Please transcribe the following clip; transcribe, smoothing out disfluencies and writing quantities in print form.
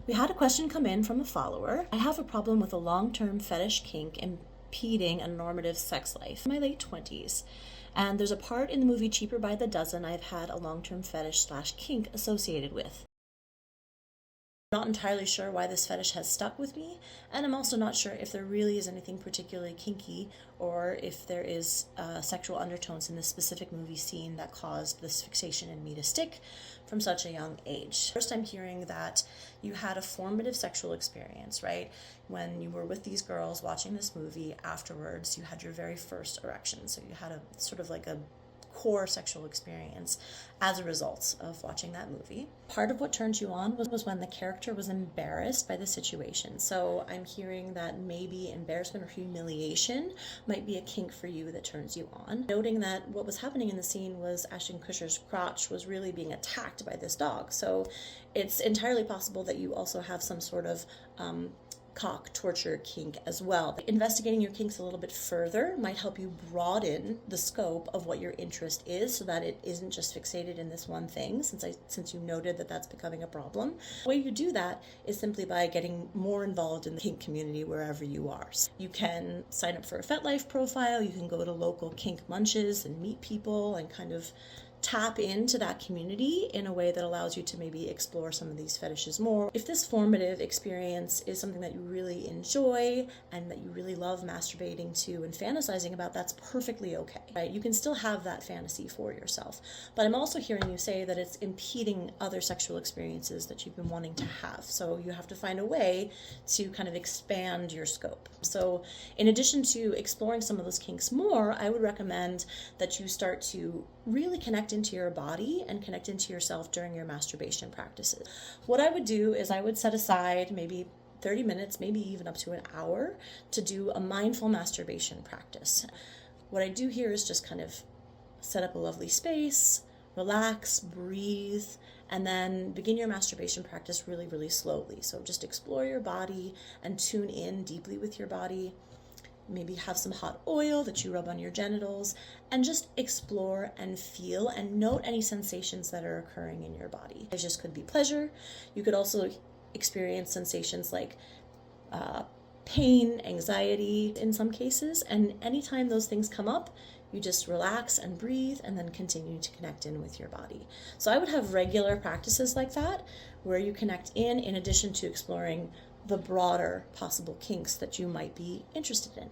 We had a question come in from a follower. I have a problem with a long-term fetish kink impeding a normative sex life in my late 20s. And there's a part in the movie Cheaper by the Dozen I've had a long-term fetish slash kink associated with. Not entirely sure why this fetish has stuck with me, and I'm also not sure if there really is anything particularly kinky or if there is sexual undertones in this specific movie scene that caused this fixation in me to stick from such a young age. First, I'm hearing that you had a formative sexual experience, right? When you were with these girls watching this movie, afterwards you had your very first erection, so you had a sort of like a core sexual experience as a result of watching that movie. Part of what turned you on was when the character was embarrassed by the situation. So I'm hearing that maybe embarrassment or humiliation might be a kink for you that turns you on. Noting that what was happening in the scene was Ashton Kutcher's crotch was really being attacked by this dog. So it's entirely possible that you also have some sort of cock torture kink as well. Investigating your kinks a little bit further might help you broaden the scope of what your interest is so that it isn't just fixated in this one thing, since you noted that that's becoming a problem. The way you do that is simply by getting more involved in the kink community wherever you are. So you can sign up for a FetLife profile, you can go to local kink munches and meet people and kind of tap into that community in a way that allows you to maybe explore some of these fetishes more. If this formative experience is something that you really enjoy and that you really love masturbating to and fantasizing about, that's perfectly okay, right? You can still have that fantasy for yourself. But I'm also hearing you say that it's impeding other sexual experiences that you've been wanting to have. So you have to find a way to kind of expand your scope. So in addition to exploring some of those kinks more, I would recommend that you start to really connect into your body and connect into yourself during your masturbation practices. What I would do is I would set aside maybe 30 minutes, maybe even up to an hour, to do a mindful masturbation practice. What I do here is just kind of set up a lovely space, relax, breathe, and then begin your masturbation practice really, really slowly. So just explore your body and tune in deeply with your body. Maybe have some hot oil that you rub on your genitals and just explore and feel and note any sensations that are occurring in your body. It just could be pleasure. You could also experience sensations like pain, anxiety in some cases, and anytime those things come up, you just relax and breathe and then continue to connect in with your body. So I would have regular practices like that where you connect in addition to exploring the broader possible kinks that you might be interested in.